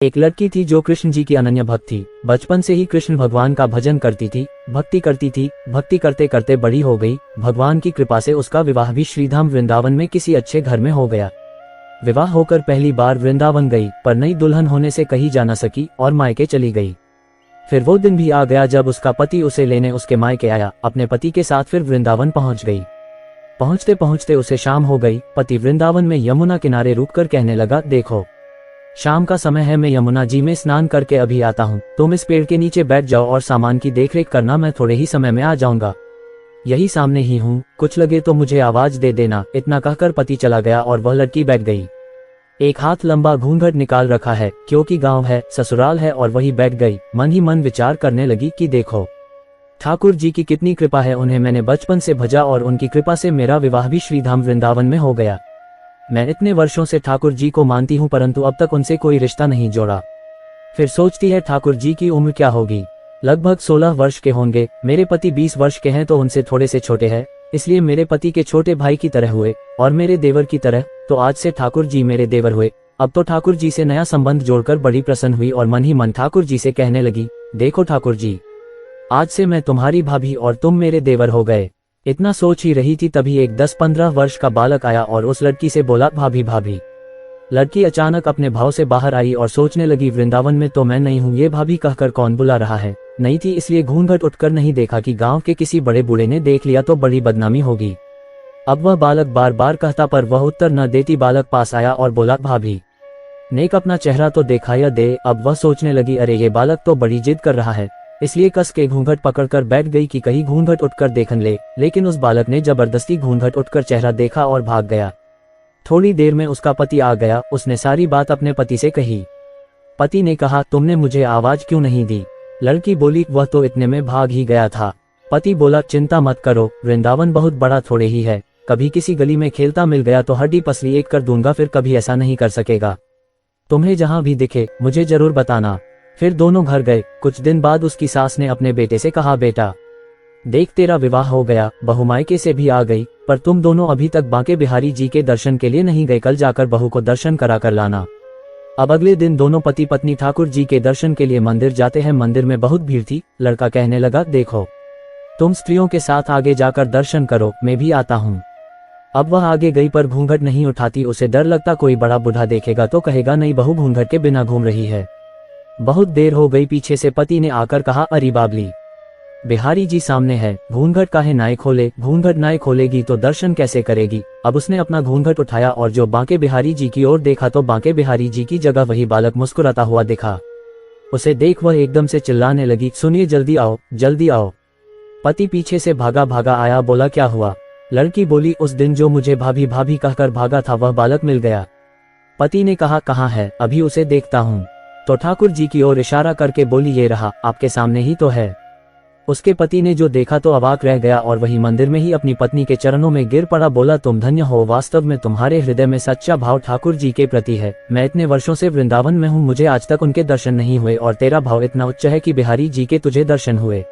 एक लड़की थी जो कृष्ण जी की अनन्य भक्त थी। बचपन से ही कृष्ण भगवान का भजन करती थी, भक्ति करती थी। भक्ति करते करते बड़ी हो गई। भगवान की कृपा से उसका विवाह भी श्रीधाम वृंदावन में किसी अच्छे घर में हो गया। विवाह होकर पहली बार वृंदावन गई, पर नई दुल्हन होने से कहीं जा न सकी और मायके चली गई। फिर वो दिन भी आ गया जब उसका पति उसे लेने उसके मायके आया। अपने पति के साथ फिर वृंदावन पहुंच गई। पहुंचते पहुंचते उसे शाम हो गई। पति वृंदावन में यमुना किनारे रुककर कहने लगा, देखो शाम का समय है, मैं यमुना जी में स्नान करके अभी आता हूँ। तुम इस पेड़ के नीचे बैठ जाओ और सामान की देखरेख करना, मैं थोड़े ही समय में आ जाऊंगा। यही सामने ही हूँ, कुछ लगे तो मुझे आवाज दे देना। इतना कहकर पति चला गया और वह लड़की बैठ गई। एक हाथ लंबा घूंघट निकाल रखा है, क्योंकि गांव है, ससुराल है, और वही बैठ गई। मन ही मन विचार करने लगी कि देखो ठाकुर जी की कितनी कृपा है, उन्हें मैंने बचपन से भजा और उनकी कृपा से मेरा विवाह भी श्रीधाम वृंदावन में हो गया। मैं इतने वर्षों से ठाकुर जी को मानती हूँ, परंतु अब तक उनसे कोई रिश्ता नहीं जोड़ा। फिर सोचती है ठाकुर जी की उम्र क्या होगी, लगभग 16 वर्ष के होंगे। मेरे पति 20 वर्ष के हैं तो उनसे थोड़े से छोटे हैं, इसलिए मेरे पति के छोटे भाई की तरह हुए और मेरे देवर की तरह। तो आज से ठाकुर जी मेरे देवर हुए। अब तो ठाकुर जी से नया संबंध जोड़कर बड़ी प्रसन्न हुई और मन ही मन ठाकुर जी से कहने लगी, देखो ठाकुर जी, आज से मैं तुम्हारी भाभी और तुम मेरे देवर हो गए। इतना सोच ही रही थी तभी एक 10-15 वर्ष का बालक आया और उस लड़की से बोला, भाभी भाभी। लड़की अचानक अपने भाव से बाहर आई और सोचने लगी, वृंदावन में तो मैं नहीं हूँ, ये भाभी कहकर कौन बुला रहा है। नहीं थी, इसलिए घूंघट उठकर नहीं देखा कि गांव के किसी बड़े बूढ़े ने देख लिया तो बड़ी बदनामी होगी। अब वह बालक बार बार कहता पर वह उत्तर न देती। बालक पास आया और बोला, भाभी नेक अपना चेहरा तो दिखाया दे। अब वह सोचने लगी, अरे ये बालक तो बड़ी जिद कर रहा है, इसलिए कस के घूंघट पकड़कर बैठ गई कि कहीं घूंघट उठकर देखन ले। लेकिन उस बालक ने जबरदस्ती घूंघट उठकर चेहरा देखा और भाग गया। थोड़ी देर में उसका पति आ गया। उसने सारी बात अपने पति से कही। पति ने कहा, तुमने मुझे आवाज क्यों नहीं दी। लड़की बोली, वह तो इतने में भाग ही गया था। पति बोला, चिंता मत करो, वृंदावन बहुत बड़ा थोड़े ही है। कभी किसी गली में खेलता मिल गया तो हड्डी पसली एक कर दूंगा, फिर कभी ऐसा नहीं कर सकेगा। तुम्हें जहां भी दिखे मुझे जरूर बताना। फिर दोनों घर गए। कुछ दिन बाद उसकी सास ने अपने बेटे से कहा, बेटा देख तेरा विवाह हो गया, बहू मायके से भी आ गई, पर तुम दोनों अभी तक बांके बिहारी जी के दर्शन के लिए नहीं गए। कल जाकर बहू को दर्शन करा कर लाना। अब अगले दिन दोनों पति पत्नी ठाकुर जी के दर्शन के लिए मंदिर जाते हैं। मंदिर में बहुत भीड़ थी। लड़का कहने लगा, देखो तुम स्त्रियों के साथ आगे जाकर दर्शन करो, मैं भी आता हूँ। अब वह आगे गई पर घूंघट नहीं उठाती। उसे डर लगता कोई बड़ा बूढ़ा देखेगा तो कहेगा, नहीं बहू घूंघट के बिना घूम रही है। बहुत देर हो गई। पीछे से पति ने आकर कहा, अरे बाबली, बिहारी जी सामने है, घूंघट काहे नाय खोले। घूंघट नाय खोलेगी तो दर्शन कैसे करेगी। अब उसने अपना घूंघट उठाया और जो बांके बिहारी जी की ओर देखा तो बांके बिहारी जी की जगह वही बालक मुस्कुराता हुआ दिखा। उसे देख वह एकदम से चिल्लाने लगी, सुनिए, जल्दी आओ, जल्दी आओ। पति पीछे से भागा भागा आया। बोला, क्या हुआ। लड़की बोली, उस दिन जो मुझे भाभी भाभी कहकर भागा था वह बालक मिल गया। पति ने कहा, कहाँ है, अभी उसे देखता हूँ। तो ठाकुर जी की ओर इशारा करके बोली, ये रहा, आपके सामने ही तो है। उसके पति ने जो देखा तो अवाक रह गया और वही मंदिर में ही अपनी पत्नी के चरणों में गिर पड़ा। बोला, तुम धन्य हो, वास्तव में तुम्हारे हृदय में सच्चा भाव ठाकुर जी के प्रति है। मैं इतने वर्षों से वृंदावन में हूँ, मुझे आज तक उनके दर्शन नहीं हुए और तेरा भाव इतना उच्च है कि बिहारी जी के तुझे दर्शन हुए।